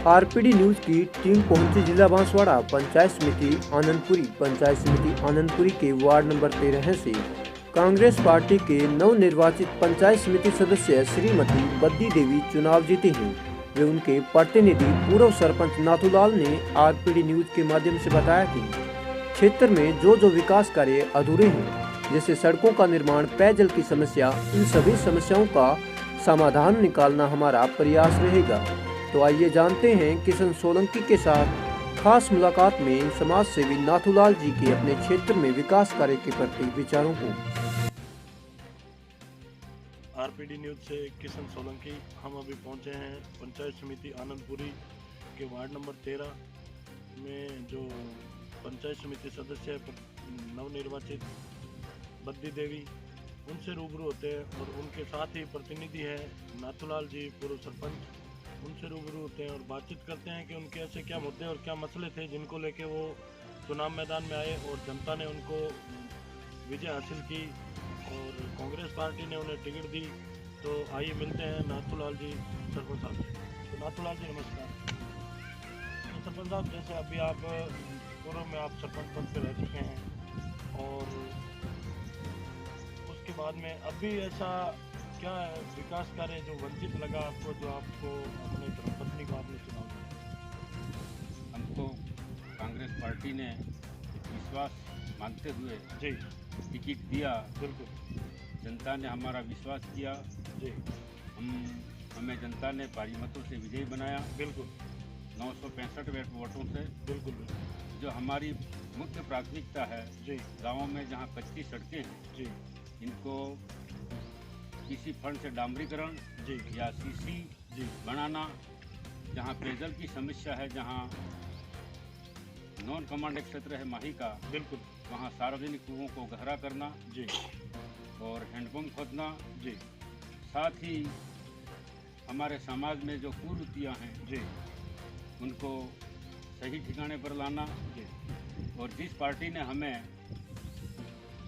RPD news की team पहुंची जिला बांसवाड़ा पंचायत समिति आनंदपुरी के वार्ड नंबर 13 से कांग्रेस पार्टी के नवनिर्वाचित पंचायत समिति सदस्य श्रीमती बद्दी देवी चुनाव जीते हैं। वे उनके प्रतिनिधि पूर्व सरपंच नाथूलाल ने आरपीडी न्यूज के माध्यम से बताया कि क्षेत्र में जो विकास कार्य अधूरे हैं, जैसे सड़कों का निर्माण, पेयजल की समस्या, इन सभी समस्याओं का समाधान निकालना हमारा प्रयास रहेगा। तो आइए जानते हैं किशन सोलंकी के साथ खास मुलाकात में समाज सेवी नाथूलाल जी के अपने क्षेत्र में विकास कार्य के प्रति विचारों को। आरपीडी न्यूज से किशन सोलंकी। हम अभी पहुंचे हैं पंचायत समिति आनंदपुरी के वार्ड नंबर 13 में जो पंचायत समिति सदस्य है नवनिर्वाचित बद्दी देवी, उनसे रूबरू होते हैं और उनके साथ ही प्रतिनिधि है नाथूलाल जी पूर्व सरपंच, उनसे रूबरू होते हैं और बातचीत करते हैं कि उनके ऐसे क्या मुद्दे और क्या मसले थे जिनको लेके वो चुनाव मैदान में आए और जनता ने उनको विजय हासिल की और कांग्रेस पार्टी ने उन्हें टिकट दी। तो आइए मिलते हैं नाथूलाल जी सरपंच साहब से। तो नाथूलाल जी नमस्कार। तो सरपंच साहब, जैसे अभी आप पूर्व में आप सरपंच पद पर रह चुके हैं और उसके बाद में अभी ऐसा क्या विकास कार्य जो वंचित लगा आपको, जो आपको अपने धर्मपत्नी को आपने चुनाव दिया? हमको कांग्रेस पार्टी ने विश्वास मानते हुए जी टिकट दिया। बिल्कुल, जनता ने हमारा विश्वास किया जी। हमें जनता ने भारी मतों से विजयी बनाया। बिल्कुल, 965 वोटों से। बिल्कुल। जो हमारी मुख्य प्राथमिकता है जी, गाँवों में जहाँ कच्ची सड़कें हैं जी, इनको किसी फंड से डामरीकरण जी या सीसी जी बनाना, जहाँ पेयजल की समस्या है, जहाँ नॉन कमांड क्षेत्र है माही का, बिल्कुल, वहाँ सार्वजनिक कुओं को गहरा करना जी और हैंडपम्प खोदना। जी साथ ही हमारे समाज में जो कुरीतियाँ हैं जी उनको सही ठिकाने पर लाना। जी। और जिस पार्टी ने हमें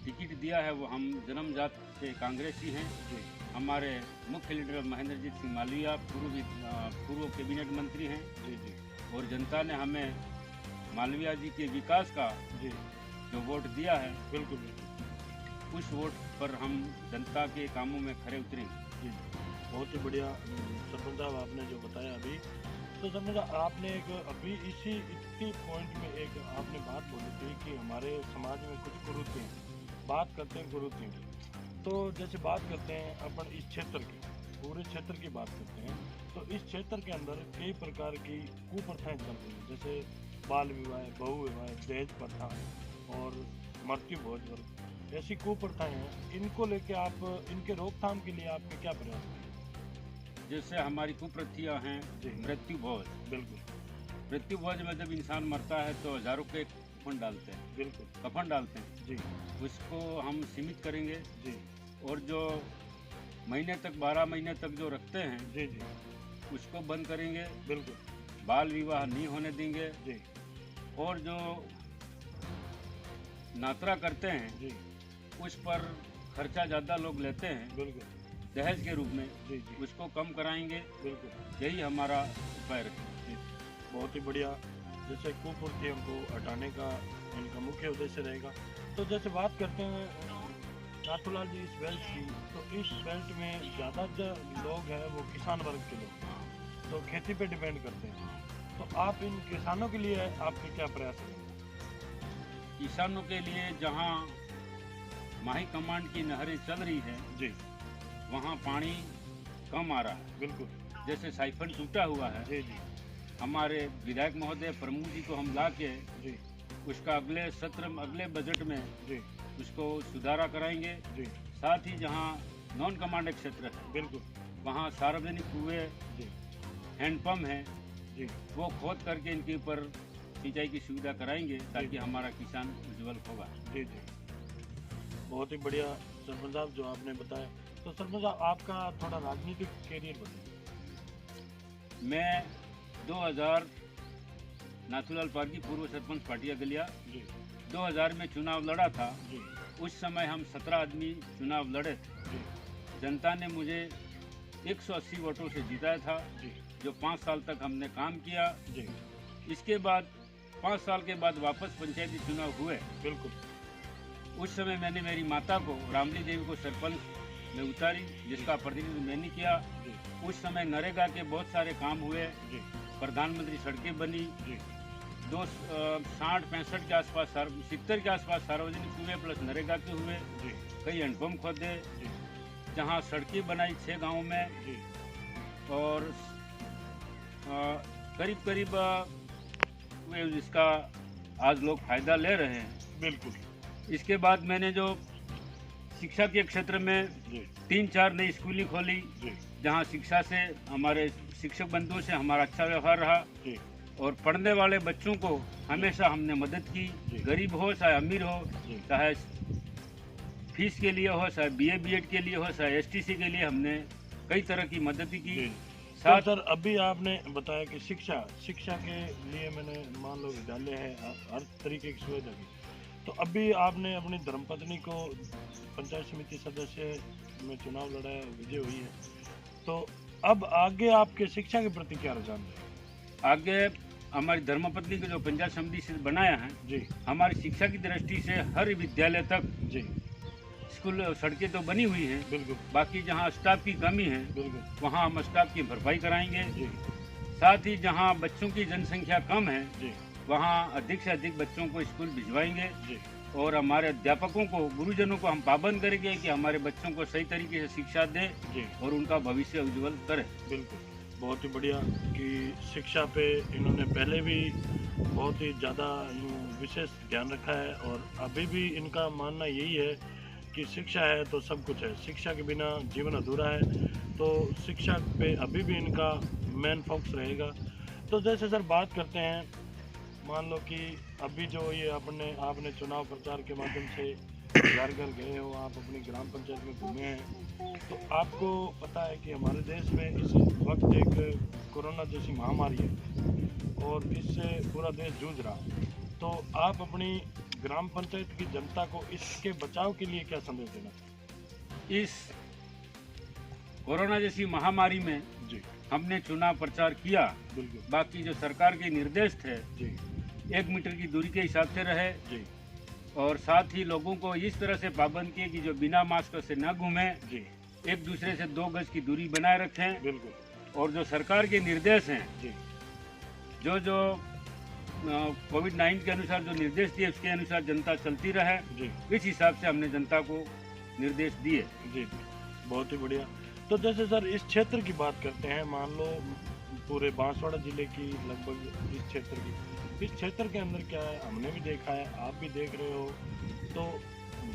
टिकट दिया है वो हम जन्मजात से कांग्रेसी हैं। जी। हमारे मुख्य लीडर महेंद्रजीत सिंह मालवीया पूर्व कैबिनेट मंत्री हैं। जी जी। और जनता ने हमें मालवीया जी के विकास का जी जो वोट दिया है, बिल्कुल बिल्कुल, उस वोट पर हम जनता के कामों में खरे उतरेंगे। जी बहुत ही बढ़िया सरपंच साहब आपने जो बताया अभी। तो सरपंच साहब, आपने एक अभी इसी पॉइंट में एक आपने बात बोली थी कि हमारे समाज में कुछ कुरीतियाँ हैं, बात करते हैं कुरीतियों की। तो जैसे बात करते हैं अपन इस क्षेत्र की, पूरे क्षेत्र की बात करते हैं, तो इस क्षेत्र के अंदर कई प्रकार की कुप्रथाएं चल रही हैं, जैसे बाल विवाह, बहु विवाह, दहेज प्रथा और मृत्यु भोज वर्ग, ऐसी कुप्रथाएं हैं। इनको लेके आप इनके रोकथाम के लिए आपके क्या प्रयास हैं? जैसे हमारी कुप्रथियाँ हैं मृत्यु भोज। बिल्कुल, मृत्यु भोज में जब इंसान मरता है तो हजारों के कफन डालते हैं। बिल्कुल, कफन डालते हैं जी, उसको हम सीमित करेंगे। जी और जो महीने तक 12 महीने तक जो रखते हैं जी जी, उसको बंद करेंगे। बिल्कुल, बाल विवाह नहीं होने देंगे। जी और जो नातरा करते हैं जी, उस पर खर्चा ज़्यादा लोग लेते हैं बिल्कुल, दहेज के रूप में, जी जी, उसको कम कराएंगे। बिल्कुल, यही हमारा उपाय रहेगा। जी बहुत ही बढ़िया। जैसे कुप्रथियों को हटाने का इनका मुख्य उद्देश्य रहेगा। तो जैसे बात करते हैं नाथूलाल जी इस बेल्ट की, तो इस बेल्ट में ज़्यादा जो लोग हैं वो किसान वर्ग के लोग, तो खेती पे डिपेंड करते हैं। तो आप इन किसानों के लिए आपके क्या प्रयास हैं? किसानों के लिए जहाँ माही कमांड की नहरें चल रही है जी, वहाँ पानी कम आ रहा है। बिल्कुल, जैसे साइफन टूटा हुआ है, जी जी, हमारे विधायक महोदय प्रमुख जी को हम ला के जी उसका अगले सत्र में, अगले बजट में जी, उसको सुधारा कराएंगे। जी साथ ही जहाँ नॉन कमांड क्षेत्र है बिल्कुल, वहाँ सार्वजनिक कुएं, जी हैंडपम्प हैं, जी, वो खोद करके इनके ऊपर सिंचाई की सुविधा कराएंगे ताकि जी। हमारा किसान उज्जवल होगा। जी जी बहुत ही बढ़िया सरपंच साहब जो आपने बताया। तो सरपंच साहब, आपका थोड़ा राजनीतिक कैरियर बताइए। मैं 2000 नाथूलाल पार्की पूर्व सरपंच पाटिया गलिया जी 2000 में चुनाव लड़ा था। जी उस समय हम 17 आदमी चुनाव लड़े थे। जी जनता ने मुझे 180 वोटों से जीताया था। जी जो 5 साल तक हमने काम किया। जी इसके बाद 5 साल के बाद वापस पंचायती चुनाव हुए। बिल्कुल। उस समय मैंने मेरी माता को, रामली देवी को सरपंच में उतारी, जिसका प्रतिनिधित्व मैंने किया। जी उस समय नरेगा के बहुत सारे काम हुए, जी प्रधानमंत्री सड़कें बनी, जी 60-65 के आसपास 70 के आसपास सार्वजनिक हुए, प्लस नरेगा के हुए। जी कई हैंडपम्प खोदे, जी जहाँ सड़कें बनाई 6 गाँव में, जी और करीब करीब इसका आज लोग फायदा ले रहे हैं। बिल्कुल। इसके बाद मैंने जो शिक्षा के क्षेत्र में जी 3-4 नई स्कूलें खोली, जी जहाँ शिक्षा से, हमारे शिक्षक बंधुओं से हमारा अच्छा व्यवहार रहा, जी और पढ़ने वाले बच्चों को हमेशा हमने मदद की। जी। गरीब हो चाहे अमीर हो, जी चाहे फीस के लिए हो, चाहे BA BEd के लिए हो, चाहे STC के लिए, हमने कई तरह की मदद की। जी। तो साथ सर अभी आपने बताया कि शिक्षा के लिए मैंने मान लो विद्यालय है, हर तरीके की सुविधा की। तो अभी आपने अपनी धर्मपत्नी को पंचायत समिति सदस्य में चुनाव लड़ाया, विजय हुई है, तो अब आगे आपके शिक्षा के प्रति क्या रुझान है? आगे हमारी धर्मपत्नी को जो पंचायत समिति से बनाया है, जी हमारी शिक्षा की दृष्टि से हर विद्यालय तक जी स्कूल सड़कें तो बनी हुई हैं, बिल्कुल बाकी जहाँ स्टाफ की कमी है बिल्कुल। वहाँ हम स्टाफ की भरपाई कराएंगे। जी साथ ही जहाँ बच्चों की जनसंख्या कम है, जी वहाँ अधिक से अधिक बच्चों को स्कूल भिजवाएंगे, जी और हमारे अध्यापकों को, गुरुजनों को हम पाबंद करेंगे कि हमारे बच्चों को सही तरीके से शिक्षा दें जी और उनका भविष्य उज्जवल करें। बिल्कुल। बहुत ही बढ़िया कि शिक्षा पे इन्होंने पहले भी बहुत ही ज़्यादा विशेष ध्यान रखा है, और अभी भी इनका मानना यही है कि शिक्षा है तो सब कुछ है, शिक्षा के बिना जीवन अधूरा है। तो शिक्षा पे अभी भी इनका मेन फोकस रहेगा। तो जैसे सर बात करते हैं, मान लो कि अभी जो ये आपने चुनाव प्रचार के माध्यम से घर घर गए हो, आप अपनी ग्राम पंचायत में घूमे हैं, तो आपको पता है कि हमारे देश में इस वक्त एक कोरोना जैसी महामारी है और इससे पूरा देश जूझ रहा है। तो आप अपनी ग्राम पंचायत की जनता को इसके बचाव के लिए क्या संदेश देना चाहते इस कोरोना जैसी महामारी में हैं? जी हमने चुनाव प्रचार किया, बिल्कुल। बाकी जो सरकार के निर्देश थे, जी 1 मीटर की दूरी के हिसाब से रहे, जी और साथ ही लोगों को इस तरह से पाबंद किए कि जो बिना मास्क से न घूमें, जी एक दूसरे से 2 गज की दूरी बनाए रखें, बिल्कुल। और जो सरकार के निर्देश हैं, जी जो कोविड-19 के अनुसार जो निर्देश दिए, उसके अनुसार जनता चलती रहे, जी इस हिसाब से हमने जनता को निर्देश दिए। जी बहुत ही बढ़िया। तो जैसे सर इस क्षेत्र की बात करते हैं, मान लो पूरे बांसवाड़ा जिले की लगभग इस क्षेत्र के अंदर क्या है, हमने भी देखा है, आप भी देख रहे हो, तो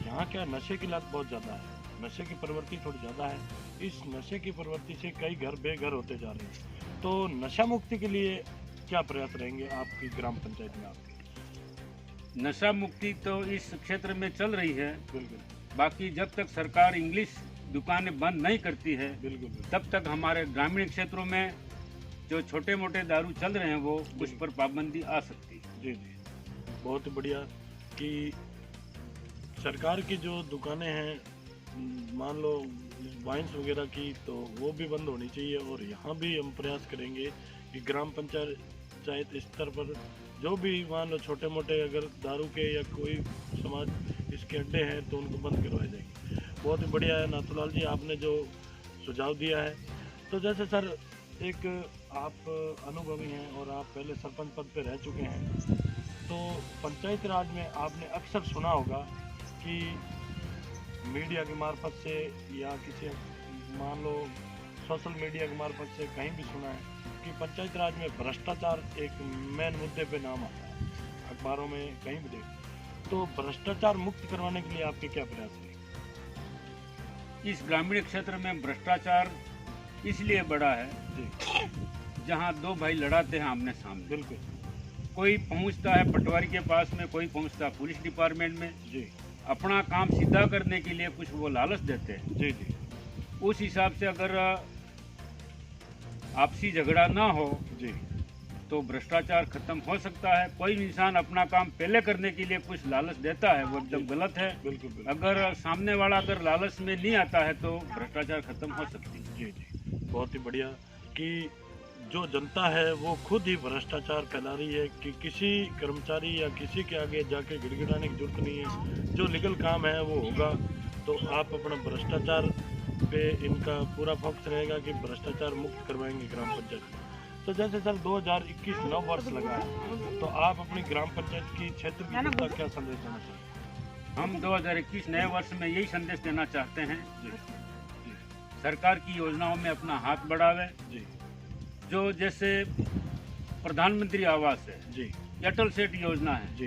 यहाँ क्या नशे की लत बहुत ज़्यादा है, नशे की प्रवृत्ति थोड़ी ज़्यादा है। इस नशे की प्रवृत्ति से कई घर बेघर होते जा रहे हैं। तो नशा मुक्ति के लिए क्या प्रयास रहेंगे आपकी ग्राम पंचायत में आपके? नशा मुक्ति तो इस क्षेत्र में चल रही है, बिल्कुल बाकी जब तक सरकार इंग्लिश दुकानें बंद नहीं करती है, बिल्कुल बिल्कुल। तब तक हमारे ग्रामीण क्षेत्रों में जो छोटे मोटे दारू चल रहे हैं, वो उस पर पाबंदी आ सकती है। जी जी बहुत बढ़िया कि सरकार की जो दुकानें हैं, मान लो वाइन्स वगैरह की, तो वो भी बंद होनी चाहिए। और यहाँ भी हम प्रयास करेंगे कि ग्राम पंचायत स्तर पर जो भी मान लो छोटे मोटे अगर दारू के या कोई समाज इसके अड्डे हैं, तो उनको बंद करवाए जाएंगे। बहुत ही बढ़िया है नाथूलाल जी, आपने जो सुझाव दिया है। तो जैसे सर एक आप अनुभवी हैं और आप पहले सरपंच पद पे रह चुके हैं, तो पंचायत राज में आपने अक्सर सुना होगा कि मीडिया के मार्फत से या किसी मान लो सोशल मीडिया के मार्फत से कहीं भी सुना है कि पंचायत राज में भ्रष्टाचार एक मेन मुद्दे पे नाम आता है, अखबारों में कहीं भी देख। तो भ्रष्टाचार मुक्त करवाने के लिए आपके क्या प्रयास हैं? इस ग्रामीण क्षेत्र में भ्रष्टाचार इसलिए बढ़ा है जी जहाँ 2 भाई लड़ाते हैं आमने सामने। बिल्कुल। कोई पहुँचता है पटवारी के पास में, कोई पहुँचता है पुलिस डिपार्टमेंट में। जी अपना काम सीधा करने के लिए कुछ वो लालच देते हैं। जी जी उस हिसाब से अगर आपसी झगड़ा ना हो जी तो भ्रष्टाचार खत्म हो सकता है। कोई इंसान अपना काम पहले करने के लिए कुछ लालच देता है, वो एकदम गलत है। बिल्कुल बिल्कुल। अगर सामने वाला अगर लालच में नहीं आता है तो भ्रष्टाचार खत्म हो सकती है। जी जी बहुत ही बढ़िया कि जो जनता है वो खुद ही भ्रष्टाचार फैला रही है कि किसी कर्मचारी या किसी के आगे जाके गिड़गिड़ाने की जरूरत नहीं है, जो लीगल काम है वो होगा। तो आप अपना भ्रष्टाचार पे इनका पूरा फोकस रहेगा कि भ्रष्टाचार मुक्त करवाएंगे ग्राम पंचायत। तो जैसे सर 2021 नव वर्ष लगा है, तो आप अपनी ग्राम पंचायत की क्षेत्र की जनता क्या संदेश देना चाहते हैं? हम 2021 नए वर्ष में यही संदेश देना चाहते हैं, सरकार की योजनाओं में अपना हाथ बढ़ावे। जी जो जैसे प्रधानमंत्री आवास है जी, अटल सेठ योजना है जी,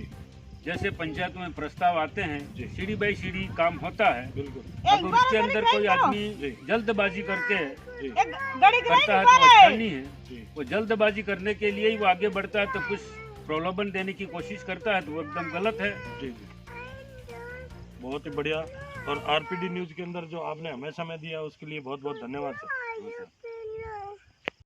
जैसे पंचायतों में प्रस्ताव आते हैं, जी। सीढ़ी बाई सीढ़ी काम होता है। बिल्कुल अगर उसके अंदर कोई आदमी जी। जल्दबाजी करके जी करता है तो अच्छा नहीं है। जी वो जल्दबाजी करने के लिए ही वो आगे बढ़ता है, तो कुछ प्रलोभन देने की कोशिश करता है, तो वो एकदम गलत है। जी जी, बहुत ही बढ़िया। और आरपीडी न्यूज के अंदर जो आपने हमें समय दिया उसके लिए बहुत बहुत धन्यवाद सर।